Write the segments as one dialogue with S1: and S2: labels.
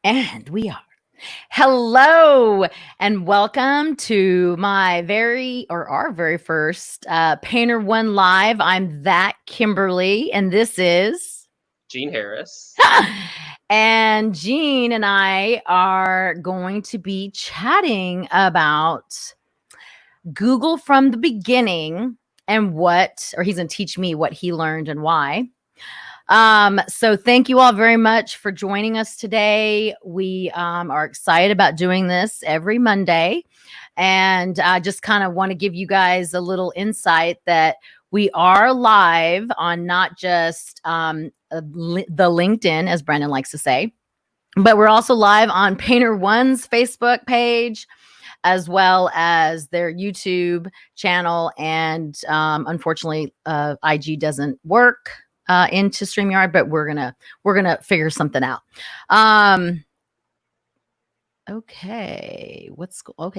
S1: And we are. Hello and welcome to our very first Painter One Live. I'm that Kimberly, and this is
S2: Gene Harris.
S1: and Jean and I are going to be chatting about Google from the beginning and he's going to teach me what he learned and why. So thank you all very much for joining us today. We are excited about doing this every Monday. And I just kind of want to give you guys a little insight that we are live on not just the LinkedIn, as Brendan likes to say, but we're also live on Painter One's Facebook page, as well as their YouTube channel. And unfortunately, IG doesn't work into StreamYard, but we're gonna figure something out. Okay,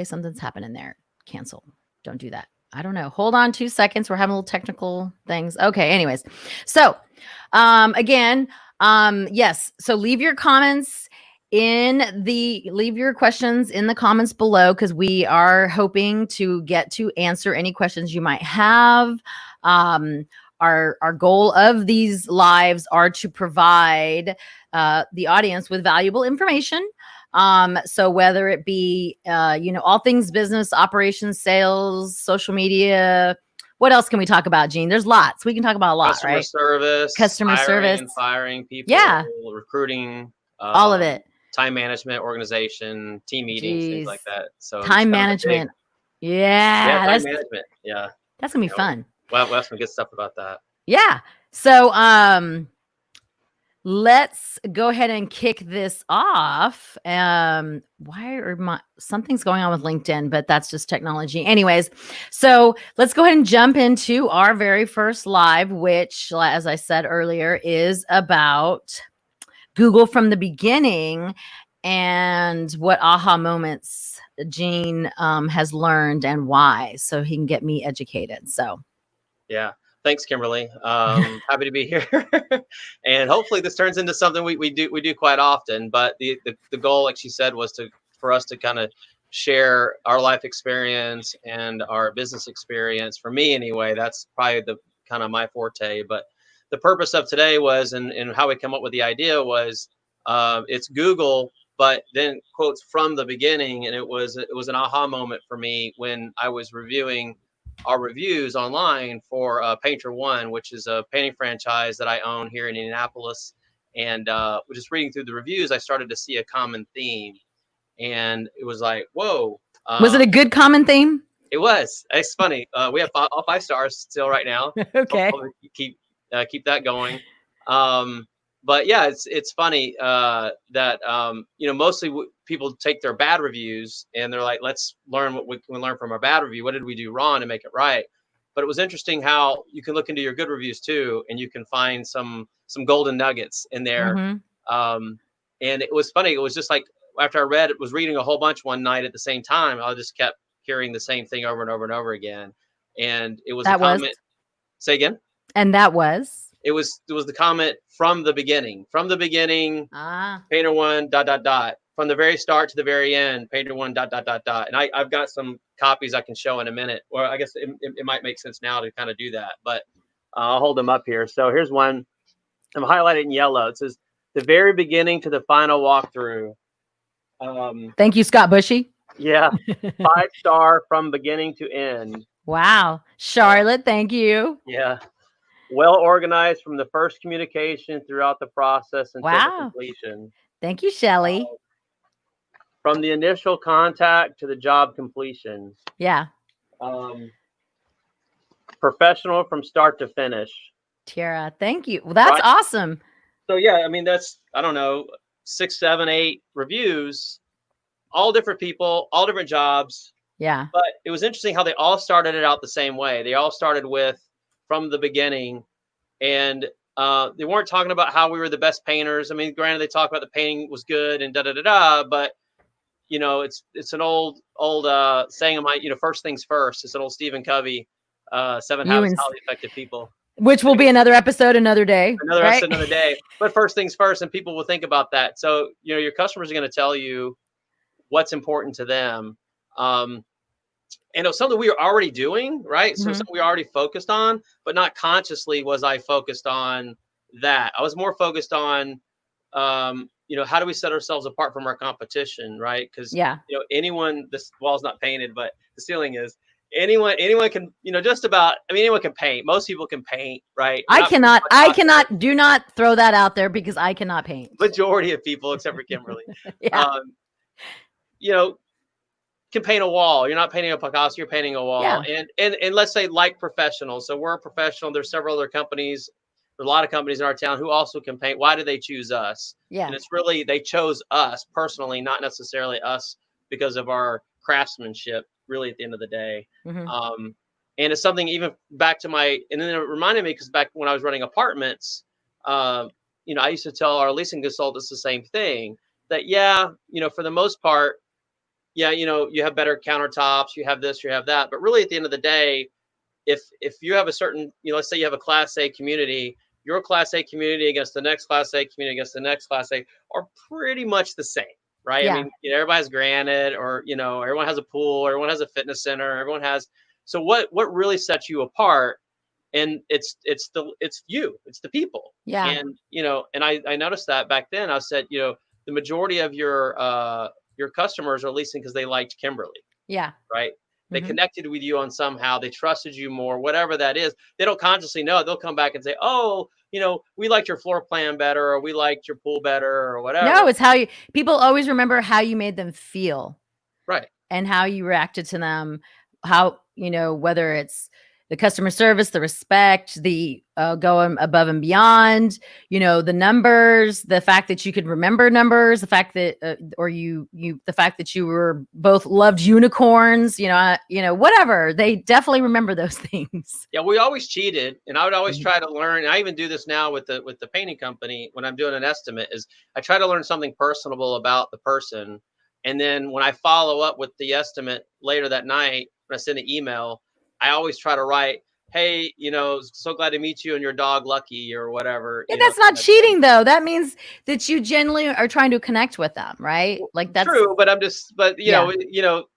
S1: something's happening there. Cancel. Don't do that. I don't know. Hold on 2 seconds. We're having a little technical things. Okay, anyways. So again, yes. So leave your comments leave your questions in the comments below, because we are hoping to get to answer any questions you might have. Our goal of these lives are to provide the audience with valuable information. So whether it be, all things business, operations, sales, social media, what else can we talk about, Gene? There's lots. We can talk about a lot, right? Customer service,
S2: And firing people,
S1: yeah,
S2: recruiting,
S1: all of it.
S2: time management, organization, team meetings, things like that. So
S1: time management. Yeah,
S2: time management. Yeah.
S1: That's gonna be fun.
S2: Well, we'll have some good stuff about that.
S1: Yeah. So let's go ahead and kick this off. Something's going on with LinkedIn, but that's just technology. Anyways, so let's go ahead and jump into our very first live, which, as I said earlier, is about Google from the beginning and what aha moments Gene has learned and why, so he can get me educated. So
S2: yeah. Thanks, Kimberly. Happy to be here. And hopefully this turns into something we do quite often. But the goal, like she said, was for us to kind of share our life experience and our business experience. For me, anyway, that's probably the kind of my forte. But the purpose of today was, and how we come up with the idea was, it's Google, but then quotes from the beginning. And it was an aha moment for me when I was reviewing our reviews online for Painter One, which is a painting franchise that I own here in Indianapolis. And just reading through the reviews, I started to see a common theme, and it was like, whoa.
S1: Was it a good common theme?
S2: It was. It's funny. We have all 5 stars still right now.
S1: Okay.
S2: Keep that going. But yeah, it's funny that mostly people take their bad reviews and they're like, let's learn what we can learn from our bad review. What did we do wrong to make it right? But it was interesting how you can look into your good reviews too, and you can find some golden nuggets in there.
S1: Mm-hmm.
S2: And it was funny. It was just like after I was reading a whole bunch one night at the same time, I just kept hearing the same thing over and over and over again. And it was a comment. Say again.
S1: And that was.
S2: It was the comment from the beginning. Painter One ... From the very start to the very end, Painter One ... And I've got some copies I can show in a minute, or I guess it might make sense now to kind of do that. But I'll hold them up here. So here's one. I'm highlighted in yellow. It says the very beginning to the final walkthrough.
S1: Thank you, Scott Bushy.
S2: Yeah, 5-star from beginning to end.
S1: Wow, Charlotte, thank you.
S2: Yeah. Well organized from the first communication throughout the process until the completion.
S1: Thank you, Shelley.
S2: From the initial contact to the job completion.
S1: Yeah.
S2: Professional from start to finish.
S1: Tiara, thank you. Well, that's awesome.
S2: So yeah, I mean, that's, I don't know, 6, 7, 8 reviews, all different people, all different jobs.
S1: Yeah.
S2: But it was interesting how they all started it out the same way. They all started with from the beginning, and they weren't talking about how we were the best painters. I mean, granted, they talk about the painting was good and but it's an old saying of mine, first things first. It's an old Stephen Covey, 7 habits of highly effective people.
S1: Which will be another episode, another day,
S2: Another
S1: right?
S2: episode, another day. But first things first, and people will think about that. So, your customers are going to tell you what's important to them. Um, and it was something we were already doing, right? So
S1: Mhm.
S2: something we already focused on, but not consciously was I focused on that. I was more focused on, how do we set ourselves apart from our competition, right? Because
S1: Yeah.
S2: anyone, this wall's not painted, but the ceiling is. Anyone can, just about. I mean, anyone can paint. Most people can paint, right? We're
S1: I
S2: not putting
S1: cannot,
S2: much
S1: I
S2: out there.
S1: cannot, do not throw that out there because I cannot paint.
S2: Majority of people, except for Kimberly,
S1: Yeah.
S2: um, you know, can paint a wall. You're not painting a Picasso, you're painting a wall.
S1: Yeah.
S2: And let's say like professionals. So we're a professional. There's several other companies. There's a lot of companies in our town who also can paint. Why did they choose us?
S1: Yeah.
S2: And it's really they chose us personally, not necessarily us because of our craftsmanship. Really, at the end of the day,
S1: Mhm.
S2: um, and it's something even back to my. And then it reminded me because back when I was running apartments, I used to tell our leasing consultants the same thing. That yeah, for the most part, yeah, you have better countertops, you have this, you have that. But really at the end of the day, if you have a certain, let's say you have a class A community, your class A community against the next class A community against the next class A are pretty much the same, right? I
S1: Yeah.
S2: mean, everybody has granite or, everyone has a pool, everyone has a fitness center, everyone has. So what really sets you apart? And it's you, it's the people.
S1: Yeah.
S2: And, and I noticed that back then I said, the majority of your customers are leasing because they liked Kimberly,
S1: Yeah.
S2: right? They
S1: Mhm.
S2: connected with you on somehow. They trusted you more, whatever that is. They don't consciously know it. They'll come back and say, "Oh, we liked your floor plan better, or we liked your pool better, or
S1: No,
S2: whatever."
S1: it's how people always remember how you made them feel
S2: Right.
S1: and how you reacted to them, how, whether it's the customer service, the respect, the going above and beyond, the numbers, the fact that you could remember numbers, the fact that, or the fact that you were both loved unicorns, whatever. They definitely remember those things.
S2: Yeah, we always cheated, and I would always
S1: Mhm.
S2: try to learn. And I even do this now with the painting company when I'm doing an estimate. Is I try to learn something personable about the person, and then when I follow up with the estimate later that night, when I send an email, I always try to write, "Hey, so glad to meet you and your dog Lucky or whatever."
S1: Yeah, that's not
S2: Kind of thing.
S1: cheating though. That means that you genuinely are trying to connect with them, right? Like that's
S2: True, but I'm just, but
S1: yeah,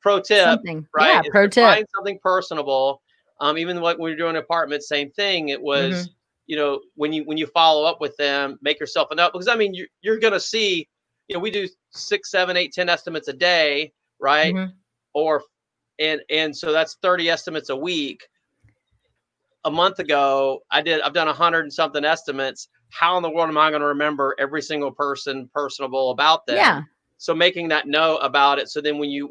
S2: pro tip,
S1: something.
S2: right,
S1: Yeah,
S2: is
S1: pro
S2: to
S1: tip.
S2: find something personable. Even when we were doing apartments, same thing. It was,
S1: Mhm.
S2: when you follow up with them, make yourself a note because I mean you're gonna see, we do 6, 7, 8, 10 estimates a day, right?
S1: Mhm.
S2: Or and so that's 30 estimates a week. A month ago, I've done 100 and something estimates. How in the world am I going to remember every single person personable about them?
S1: Yeah.
S2: So making that note about it. So then when you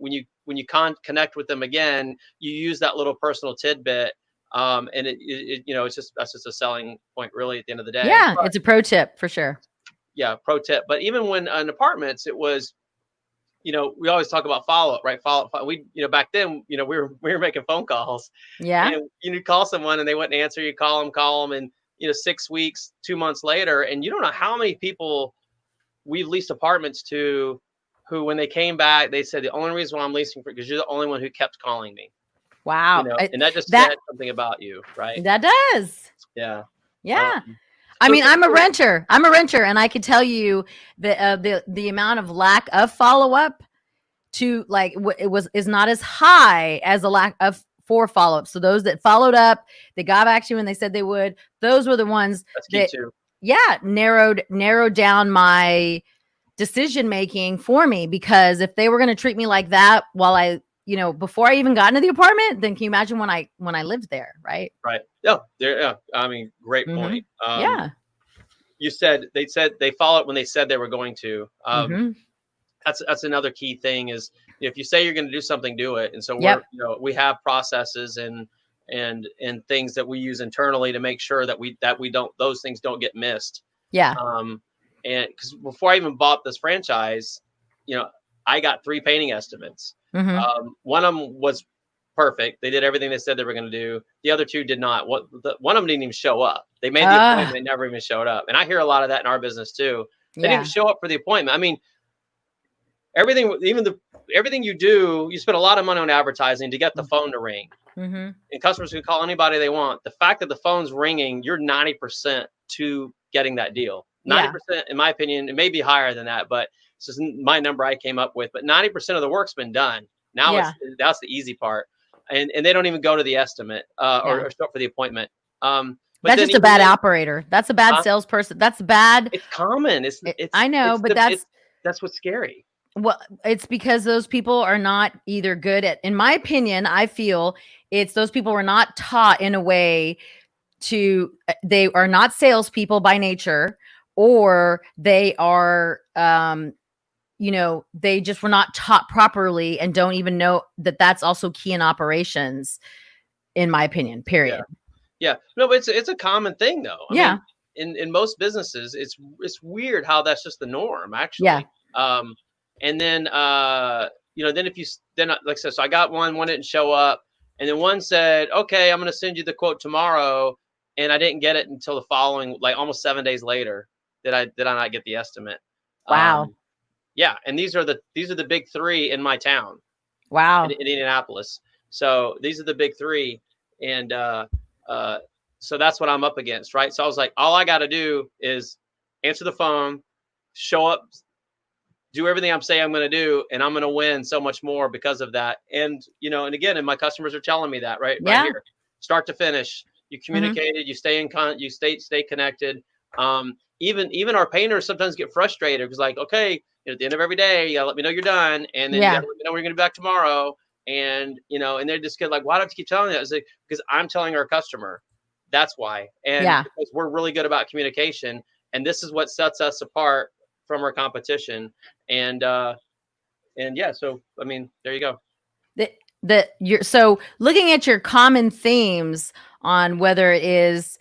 S2: connect with them again, you use that little personal tidbit. And it's just, that's just a selling point really at the end of the day.
S1: Yeah,
S2: But
S1: it's a pro tip for sure.
S2: yeah, pro tip. But even when in apartments, it was, we always talk about follow up, right? Follow up. We, back then, we were making phone calls,
S1: Yeah.
S2: and you call someone and they wouldn't answer. You call them, and 6 weeks, 2 months later, and you don't know how many people we've leased apartments to, who when they came back, they said the only reason why I'm leasing for because you're the only one who kept calling me,
S1: Wow.
S2: and that just
S1: That
S2: said something about you, right?
S1: that does.
S2: Yeah.
S1: Yeah.
S2: Um,
S1: I
S2: so
S1: mean, I'm a
S2: so
S1: renter. I'm a renter, and I could tell you the amount of lack of follow up to like it was is not as high as the lack of for follow up. So those that followed up, they got back to you when they said they would. Those were the ones
S2: that's key
S1: that
S2: too.
S1: yeah narrowed down my decision making for me because if they were going to treat me like that while I before I even got into the apartment, then can you imagine when I lived there, right?
S2: Right. Yeah. There. Yeah. I mean, great
S1: Mm-hmm.
S2: point.
S1: Yeah.
S2: You said they followed when they said they were going to.
S1: Mm-hmm.
S2: That's another key thing is if you say you're going to do something, do it. And so we're
S1: Yep.
S2: we have processes and things that we use internally to make sure that we don't those things don't get missed.
S1: Yeah.
S2: Um, and because before I even bought this franchise, you know, I got 3 painting estimates.
S1: Mm-hmm.
S2: One of them was perfect. They did everything they said they were going to do. The other 2 did not. One of them didn't even show up. They made the appointment,
S1: Ah.
S2: they never even showed up. And I hear a lot of that in our business too. They didn't even
S1: Yeah.
S2: show up for the appointment. I mean, everything, everything you do, you spend a lot of money on advertising to get the phone to ring.
S1: Mm-hmm.
S2: And customers can call anybody they want. The fact that the phone's ringing, you're 90% to getting that deal. 90%, in my opinion, it may be higher than that, but this is my number I came up with. But 90% of the work's been done. Now that's the easy part, and they don't even go to the estimate or show up for the appointment. But
S1: that's just a bad operator. That's a bad salesperson. That's bad.
S2: It's common.
S1: I know, but
S2: that's what's scary.
S1: Well, it's because those people are not either good at, in my opinion, I feel it's those people were not taught in a way they are not salespeople by nature, or they are, they just were not taught properly and don't even know that that's also key in operations, in my opinion, period.
S2: Yeah. No, but it's a common thing though. I mean, in most businesses, it's weird how that's just the norm, actually. And then, then like I said, so I got one didn't show up, and then one said, okay, I'm going to send you the quote tomorrow. And I didn't get it until the following, like almost 7 days later, did I not get the estimate.
S1: Wow.
S2: Yeah. And these are the big three in my town.
S1: Wow.
S2: In Indianapolis. So these are the big three. And, so that's what I'm up against. Right. So I was like, all I got to do is answer the phone, show up, do everything I'm saying I'm going to do, and I'm going to win so much more because of that. And, and again, and my customers are telling me that right here, start to finish, you communicated, you stay you stay connected. Even our painters sometimes get frustrated because like, okay, at the end of every day, you gotta let me know you're done. And then you gotta let me know we're going to be back tomorrow. And, and they're just like, why don't you keep telling that? It's like, because I'm telling our customer, that's why. And because we're really good about communication, and this is what sets us apart from our competition. And yeah, so I mean, there you go.
S1: So looking at your common themes on whether it is,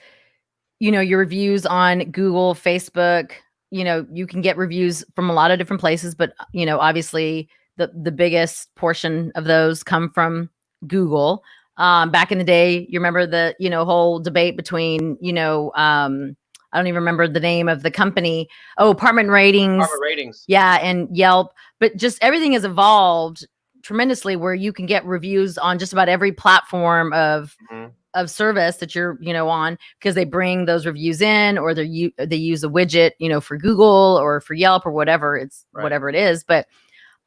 S1: your reviews on Google, Facebook, you can get reviews from a lot of different places, but obviously the biggest portion of those come from Google. Back in the day, you remember the whole debate between I don't even remember the name of the company. Oh, Apartment Ratings. Yeah, and Yelp. But just everything has evolved tremendously where you can get reviews on just about every platform of service that you're, on, because they bring those reviews in, or they use a widget, for Google or for Yelp or whatever whatever it is. But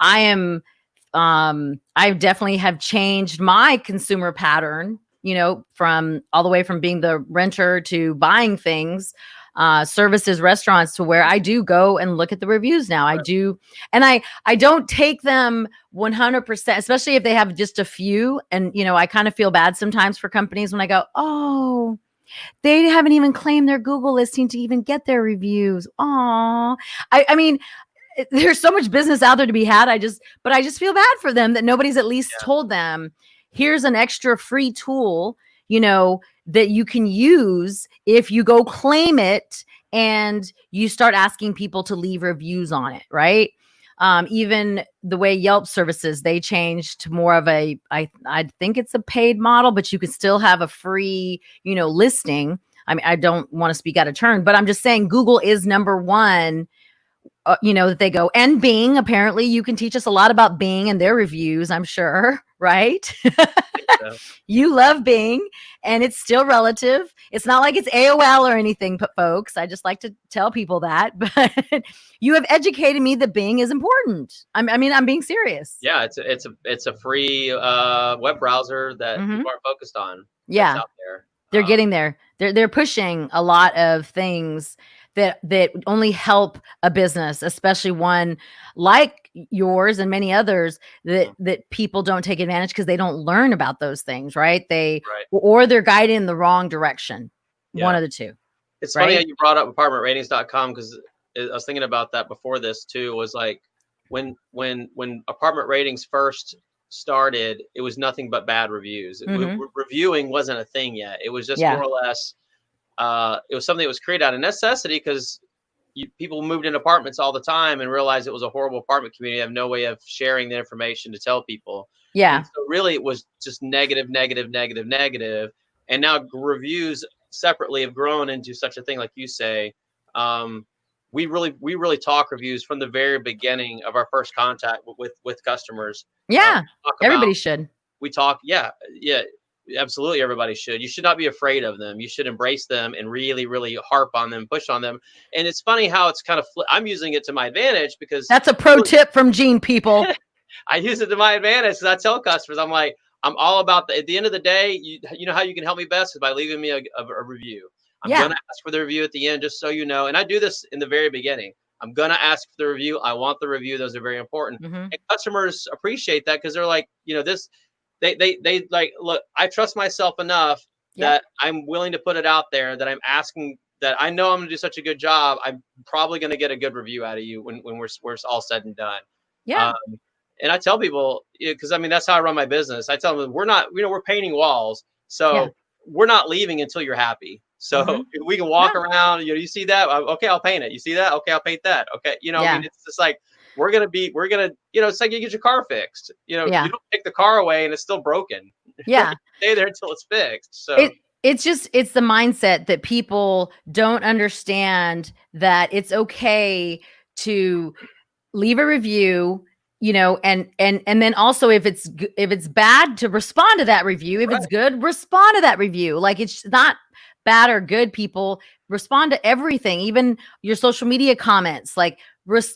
S1: I definitely have changed my consumer pattern, from all the way from being the renter to buying things, services, restaurants, to where I do go and look at the reviews now. I do. And I don't take them 100%, especially if they have just a few. And, I kind of feel bad sometimes for companies when I go, oh, they haven't even claimed their Google listing to even get their reviews. Aw. I mean, there's so much business out there to be had. But I just feel bad for them that nobody's at least told them, here's an extra free tool, that you can use if you go claim it and you start asking people to leave reviews on it. Right. Even the way Yelp services, they changed to more of I think it's a paid model, but you can still have a free, listing. I mean, I don't want to speak out of turn, but I'm just saying Google is number one. That they go, and Bing, apparently you can teach us a lot about Bing and their reviews, I'm sure, right? You love Bing, and it's still relative. It's not like it's AOL or anything, folks. I just like to tell people that, but you have educated me that Bing is important. I'm being serious.
S2: Yeah, it's a free web browser that people aren't focused on.
S1: Yeah,
S2: out there.
S1: They're getting there. They're pushing a lot of things that only help a business, especially one like yours and many others that people don't take advantage because they don't learn about those things, right? Or they're guided in the wrong direction. One of the two.
S2: It's funny how you brought up apartmentratings.com, because I was thinking about that before this too. Was like when Apartment Ratings first started, it was nothing but bad reviews. Reviewing wasn't a thing yet. It was just more or less. It was something that was created out of necessity because people moved in apartments all the time and realized it was a horrible apartment community. They have no way of sharing the information to tell people.
S1: Yeah.
S2: And so really, it was just negative. And now reviews separately have grown into such a thing, like you say. we really talk reviews from the very beginning of our first contact with customers.
S1: Yeah.
S2: Talk
S1: Everybody
S2: about,
S1: should.
S2: we talk, yeah, absolutely. Everybody should. You should not be afraid of them. You should embrace them and really, really harp on them, push on them. And it's funny how it's kind of, I'm using it to my advantage because
S1: That's a pro tip from Gene, people.
S2: I use it to my advantage. I tell customers, I'm like, I'm all about at the end of the day, you know how you can help me best is by leaving me a review. I'm
S1: Yeah.
S2: going to ask for the review at the end, just so you know. And I do this in the very beginning. I'm going to ask for the review. I want the review. Those are very important.
S1: Mm-hmm.
S2: And customers appreciate that because they're like, this, they like, look, I trust myself enough that I'm willing to put it out there, that I'm asking, that I know I'm going to do such a good job. I'm probably going to get a good review out of you when we're all said and done.
S1: Yeah.
S2: And I tell people, because I mean, that's how I run my business. I tell them, we're not, we're painting walls. So we're not leaving until you're happy. So we can walk around, you see that? Okay, I'll paint it. You see that? Okay, I'll paint that. Okay. I mean, it's just like, we're going to, it's like you get your car fixed. You don't take the car away and it's still broken.
S1: Yeah.
S2: Stay there until it's fixed. So
S1: it's the mindset that people don't understand, that it's okay to leave a review, and then also if it's bad, to respond to that review. If it's good, respond to that review. Like, it's not bad or good. People respond to everything, even your social media comments. Like,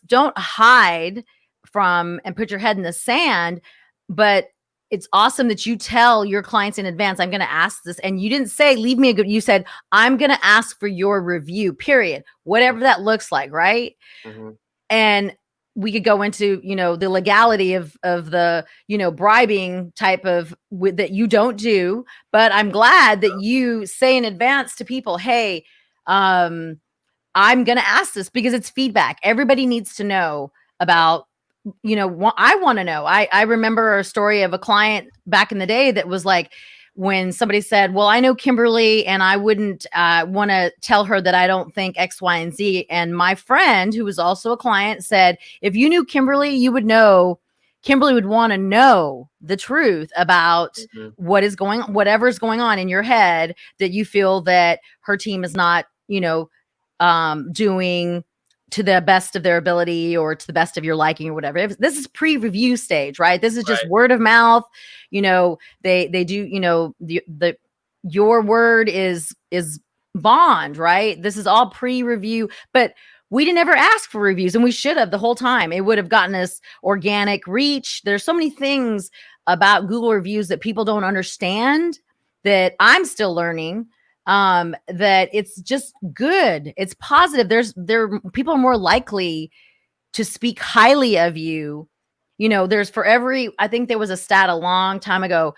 S1: don't hide from and put your head in the sand. But it's awesome that you tell your clients in advance, I'm going to ask this. And you didn't say, leave me a good, you said, I'm going to ask for your review, period. Whatever that looks like. Right. And we could go into, the legality of the, bribing type of that you don't do. But I'm glad that you say in advance to people, hey, I'm going to ask this because it's feedback. Everybody needs to know about, I want to know. I remember a story of a client back in the day that was like, when somebody said, well, I know Kimberly and I wouldn't want to tell her that I don't think X, Y, and Z. And my friend, who was also a client, said, if you knew Kimberly, you would know, Kimberly would want to know the truth about whatever's going on in your head, that you feel that her team is not, doing to the best of their ability or to the best of your liking or whatever. This is pre-review stage, right? This is just word of mouth. They do, your word is bond, right? This is all pre-review, but we didn't ever ask for reviews, and we should have the whole time. It would have gotten us organic reach. There's so many things about Google reviews that people don't understand, that I'm still learning. That it's just good. It's positive. People are more likely to speak highly of you. There's for every, I think there was a stat a long time ago,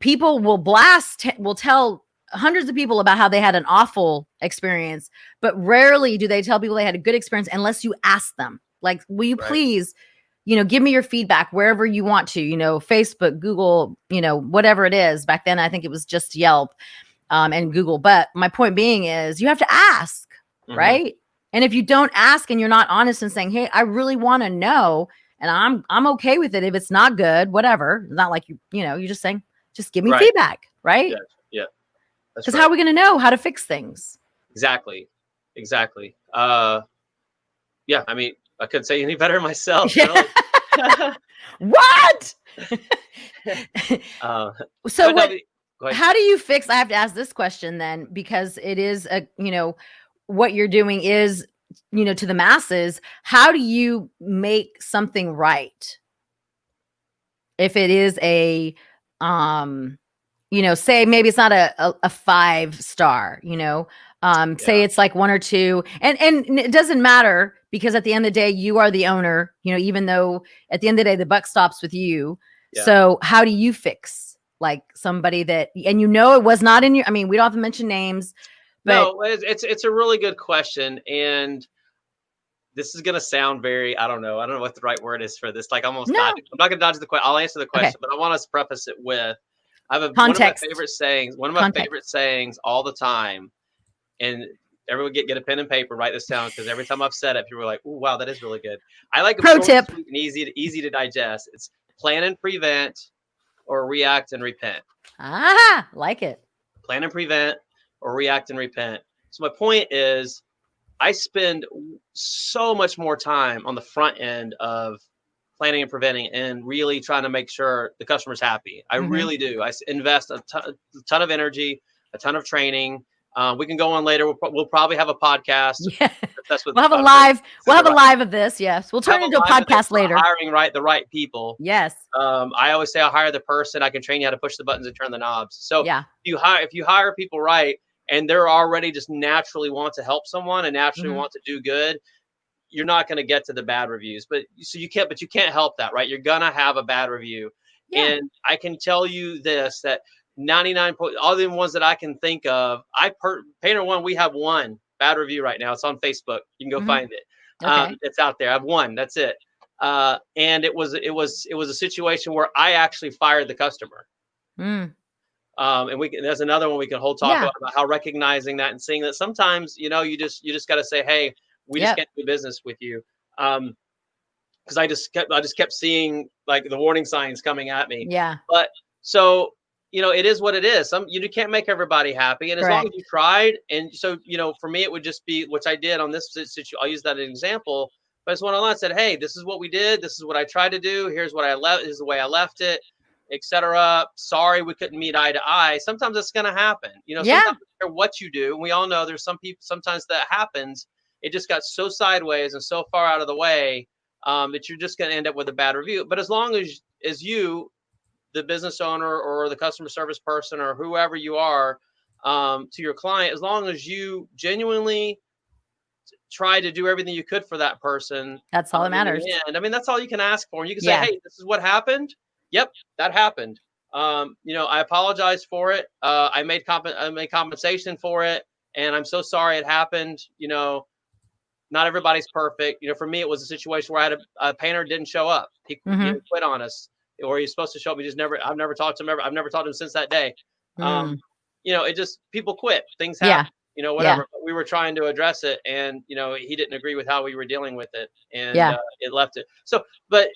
S1: people will tell hundreds of people about how they had an awful experience, but rarely do they tell people they had a good experience unless you ask them, like, will you please, give me your feedback wherever you want to, Facebook, Google, whatever it is. Back then, I think it was just Yelp. And Google. But my point being is, you have to ask, right? And if you don't ask and you're not honest and saying, hey, I really want to know, and I'm okay with it if it's not good, whatever. It's not like you're just saying, just give me feedback, right?
S2: Yeah.
S1: Because how are we going to know how to fix things?
S2: Exactly. Yeah. I mean, I couldn't say any better myself.
S1: Really. What? So what? How do you fix? I have to ask this question then, because it is what you're doing is, to the masses. How do you make something right? If it is a, say maybe it's not a 5-star, say it's like 1 or 2, and it doesn't matter, because at the end of the day, you are the owner, even though at the end of the day, the buck stops with you. Yeah. So how do you fix, like, somebody that, and it was not in your, I mean, we don't have to mention names, but
S2: no, it's a really good question. And this is going to sound very, I don't know what the right word is for this. Like, almost dodging. I'm not going to dodge the question. I'll answer the question, but I want to preface it with, I have one of my favorite sayings all the time. And everyone get a pen and paper, write this down, because every time I've said it, people are like, "Oh, wow, that is really good." I like
S1: pro tip,
S2: and easy to digest. It's plan and prevent, or react and repent.
S1: Like it.
S2: Plan and prevent, or react and repent. So my point is, I spend so much more time on the front end of planning and preventing and really trying to make sure the customer's happy. I
S1: Mm-hmm.
S2: really do. Invest a ton of energy, a ton of training. We can go on later. We'll probably have a podcast.
S1: Yeah.
S2: That's what
S1: We'll have a
S2: about
S1: live. We'll have a live of this. Yes. We'll
S2: have
S1: turn
S2: a
S1: it into a
S2: live of this
S1: podcast
S2: about
S1: later.
S2: hiring the right people.
S1: Yes.
S2: I always say I'll hire the person. I can train you how to push the buttons and turn the knobs. So
S1: Yeah.
S2: if you hire people right and they're already just naturally want to help someone and naturally
S1: Mm-hmm.
S2: want to do good, you're not going to get to the bad reviews. But you can't help that, right? You're gonna have a bad review,
S1: Yeah.
S2: and I can tell you this that 99 all the ones that I can think of, Painter One, we have one bad review right now. It's on Facebook. You can go
S1: Mm-hmm.
S2: find it.
S1: Okay.
S2: It's out there. I have one. That's it. And it was a situation where I actually fired the customer.
S1: Mm.
S2: And there's another one we can hold talk
S1: Yeah.
S2: about how recognizing that and seeing that sometimes you just got to say, hey, we just
S1: Yep.
S2: can't do business with you. Because I just kept seeing like the warning signs coming at me.
S1: Yeah.
S2: But so it is what it is. You can't make everybody happy, and as long as
S1: Correct.
S2: you tried, and so for me it would just be, which I did on this situation. I'll use that as an example. But I just went online and said, hey, this is what we did. This is what I tried to do. Here's what I left. This is the way I left it, etc. Sorry, we couldn't meet eye to eye. Sometimes it's going to happen.
S1: Yeah.
S2: Sometimes no matter what you do, and we all know there's some people. Sometimes that happens. It just got so sideways and so far out of the way that you're just going to end up with a bad review. But as long as you, the business owner or the customer service person or whoever you are, to your client, as long as you genuinely try to do everything you could for that person,
S1: That's all that matters.
S2: in the end, I mean, that's all you can ask for. And you can say,
S1: Yeah.
S2: hey, this is what happened. Yep, that happened. I apologize for it. I made compensation for it, and I'm so sorry it happened. Not everybody's perfect. For me, it was a situation where I had a painter didn't show up. He
S1: Mm-hmm.
S2: quit on us, or he's supposed to show up. I've never talked to him ever. I've never talked to him since that day.
S1: Mm.
S2: It just, people quit. Things
S1: Yeah.
S2: happen. Whatever. But we were trying to address it, and he didn't agree with how we were dealing with it, and it left it. So, but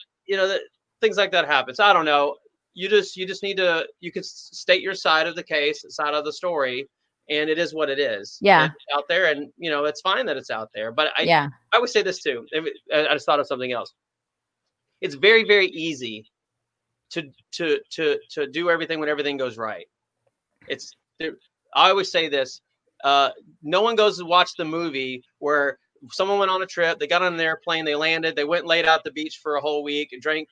S2: things like that happen. So I don't know. You just need to. You could state your side of the case, side of the story, and it is what it is.
S1: Yeah.
S2: And it's out there, and it's fine that it's out there. But
S1: Yeah.
S2: I would say this too. I just thought of something else. It's very, very easy to do everything when everything goes right. I always say this. No one goes to watch the movie where someone went on a trip, they got on an airplane, they landed, they went and laid out the beach for a whole week, drank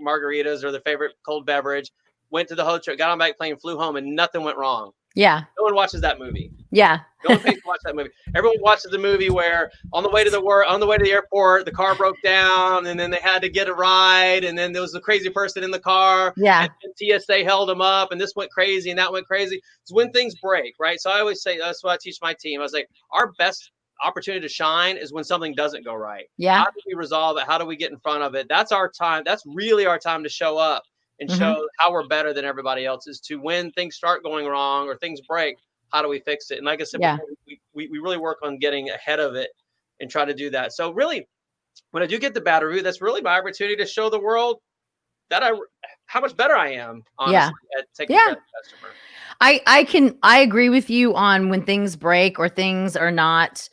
S2: margaritas or their favorite cold beverage, went to the hotel, got on back plane, flew home, and nothing went wrong.
S1: Yeah.
S2: No one watches that movie.
S1: Yeah.
S2: No one pays to watch that movie. Everyone watches the movie where on the way to the airport, the car broke down, and then they had to get a ride, and then there was a crazy person in the car.
S1: Yeah.
S2: And TSA held them up, and this went crazy, and that went crazy. It's when things break, right? So I always say, that's what I teach my team. I was like, our best opportunity to shine is when something doesn't go right.
S1: Yeah.
S2: How do we resolve it? How do we get in front of it? That's our time. That's really our time to show up and show how we're better than everybody else, is to when things start going wrong or things break, how do we fix it? And like I said, before, we really work on getting ahead of it and try to do that. So really, when I do get the bad review, that's really my opportunity to show the world that how much better I am, honestly, at taking care of the customer.
S1: I agree with you on when things break or things are not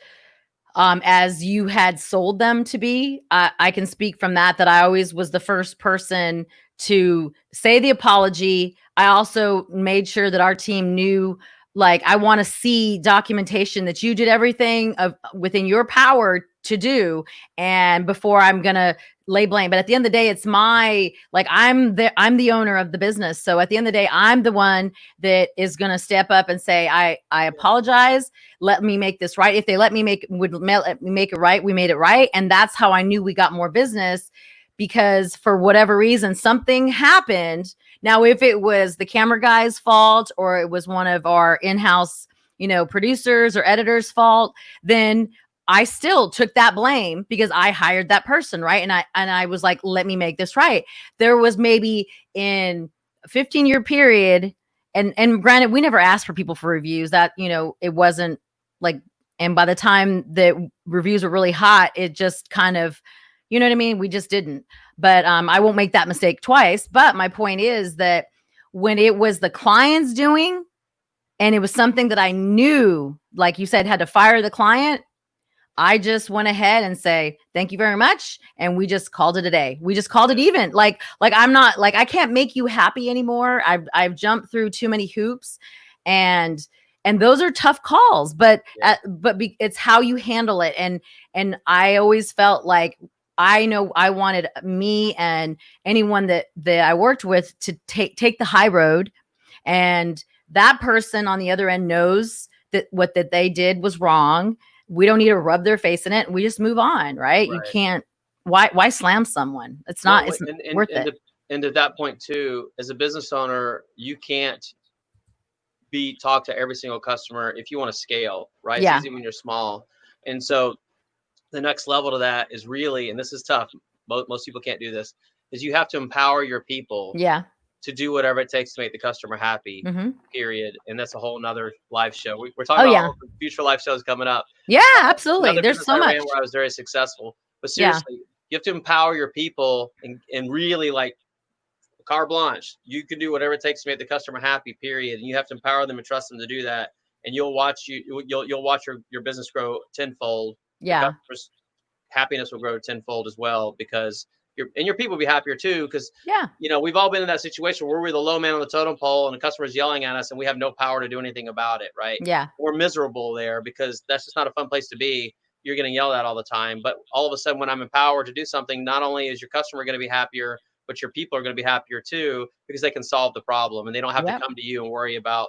S1: as you had sold them to be. I can speak from that I always was the first person to say the apology. I also made sure that our team knew, like, I want to see documentation that you did everything within your power to do, and before I'm gonna lay blame. But at the end of the day, it's I'm the owner of the business. So at the end of the day, I'm the one that is gonna step up and say, I apologize. Let me make this right. If they let me make it right, we made it right. And that's how I knew we got more business, because for whatever reason, something happened. Now, if it was the camera guy's fault or it was one of our in-house, producers or editors' fault, then I still took that blame because I hired that person, right? And I was like, let me make this right. There was maybe in a 15-year period, and granted, we never asked for people for reviews. That, it wasn't like, and by the time the reviews were really hot, it just kind of, you know what I mean? We just didn't. But I won't make that mistake twice. But my point is that when it was the client's doing, and it was something that I knew, like you said, had to fire the client, I just went ahead and say, thank you very much. And we just called it a day. We just called it even. Like I'm not like, I can't make you happy anymore. I've jumped through too many hoops, and those are tough calls, but it's how you handle it. And I always felt like, I know I wanted me and anyone that I worked with to take the high road, and that person on the other end knows that what that they did was wrong. We don't need to rub their face in it. We just move on, right? You can't. Why slam someone? It's not. It's worth it.
S2: And to that point too, as a business owner, you can't talk to every single customer if you want to scale, right?
S1: Yeah.
S2: It's easy when you're small. And so the next level to that is really, and this is tough, most people can't do this, is you have to empower your people to do whatever it takes to make the customer happy, period. And that's a whole nother live show. We're talking about all the future live shows coming up.
S1: Yeah, absolutely. There's so much.
S2: Where I was very successful. But seriously, you have to empower your people and really, like, carte blanche. You can do whatever it takes to make the customer happy, period. And you have to empower them and trust them to do that. And you'll watch your business grow tenfold.
S1: Yeah.
S2: The customer's happiness will grow tenfold as well, because your people will be happier too. Because we've all been in that situation where we're the low man on the totem pole and the customer's yelling at us and we have no power to do anything about it, right?
S1: Yeah.
S2: We're miserable there because that's just not a fun place to be. You're getting yelled at all the time. But all of a sudden, when I'm empowered to do something, not only is your customer going to be happier, but your people are going to be happier too, because they can solve the problem and they don't have to come to you and worry about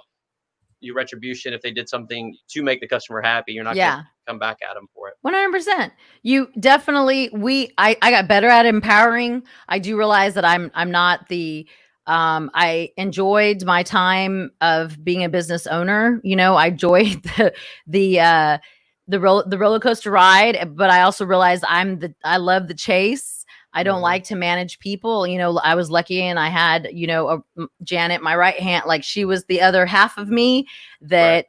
S2: your retribution. If they did something to make the customer happy, you're not going to come back at them for it.
S1: 100%. You definitely, I got better at empowering. I do realize that I'm not the, I enjoyed my time of being a business owner. I enjoyed the roller coaster ride, but I also realized I love the chase. I don't like to manage people. I was lucky and I had, Janet, my right hand, like she was the other half of me that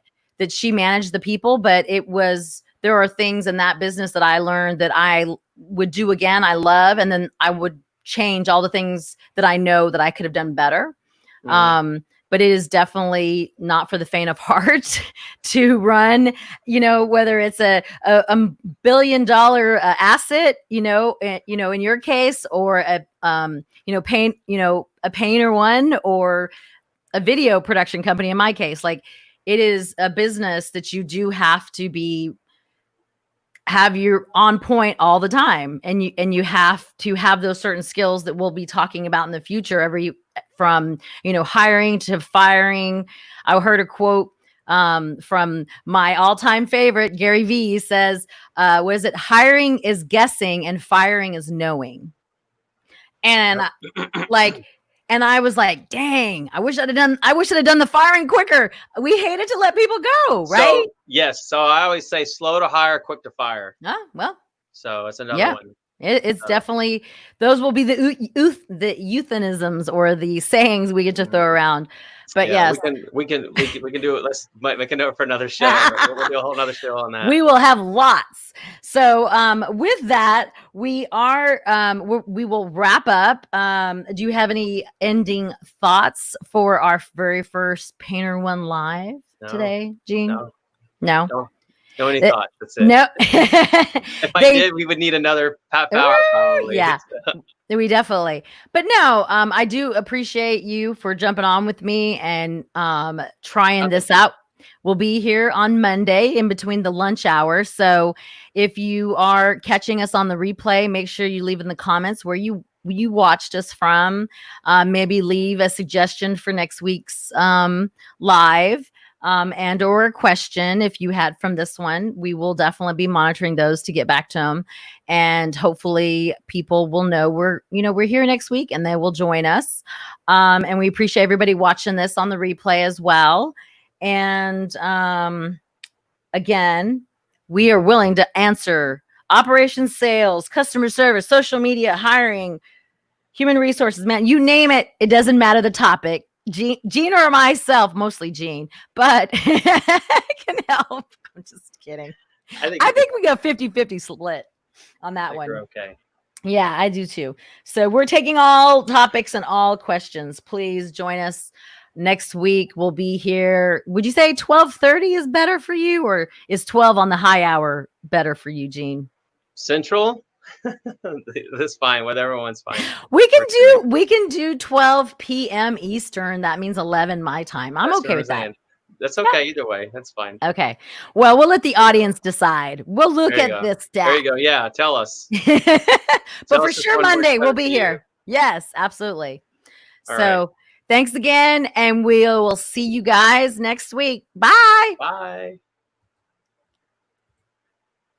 S1: she managed the people. But there are things in that business that I learned that I would do again. I love, and then I would change all the things that I know that I could have done better. But it is definitely not for the faint of heart to run, whether it's a $1 billion asset, in your case, or a painter one, or a video production company. In my case, like, it is a business that you do have to have you on point all the time. And you have to have those certain skills that we'll be talking about in the future, from, hiring to firing. I heard a quote from my all-time favorite, Gary Vee, says, was it hiring is guessing and firing is knowing? And and I was like, dang, I wish I'd have done the firing quicker. We hated to let people go, right?
S2: So, yes. So I always say slow to hire, quick to fire.
S1: Well.
S2: So it's another one.
S1: It's definitely, those will be the euphemisms or the sayings we get to throw around. But yes,
S2: we can do it. Let's make a note for another show. We'll do a whole other show on that.
S1: We will have lots. So with that, we will wrap up. Do you have any ending thoughts for our very first Painter One Live today, Gene? No.
S2: No, any thoughts? That's it.
S1: No.
S2: If I did, we would need another half hour probably.
S1: Yeah, we definitely. But no, I do appreciate you for jumping on with me and trying this out. We'll be here on Monday in between the lunch hour. So if you are catching us on the replay, make sure you leave in the comments where you watched us from. Maybe leave a suggestion for next week's live. And or a question if you had from this one. We will definitely be monitoring those to get back to them, and hopefully people will know we're here next week and they will join us. And we appreciate everybody watching this on the replay as well. And again, we are willing to answer operations, sales, customer service, social media, hiring, human resources, man, you name it. It doesn't matter the topic. Gene or myself, mostly Gene, but can help. I'm just kidding. I think we got 50-50 split on that one.
S2: Okay.
S1: Yeah, I do too. So we're taking all topics and all questions. Please join us next week we'll be here. Would you say 12:30 is better for you, or is 12 on the high hour better for you, Gene?
S2: Central. That's fine. Whatever one's fine.
S1: We can do 12 p.m. Eastern. That means 11 my time. I'm
S2: That's
S1: okay with that.
S2: That's okay either way. That's fine.
S1: Okay. Well, we'll let the audience decide. We'll look
S2: There you
S1: at
S2: go.
S1: this stat.
S2: There you go. Yeah, tell us.
S1: But
S2: Tell
S1: for
S2: us which
S1: sure,
S2: one works
S1: Monday we'll
S2: better
S1: be
S2: for you.
S1: here. Yes, absolutely.
S2: All
S1: So
S2: right.
S1: thanks again, and we'll see you guys next week. Bye.
S2: Bye.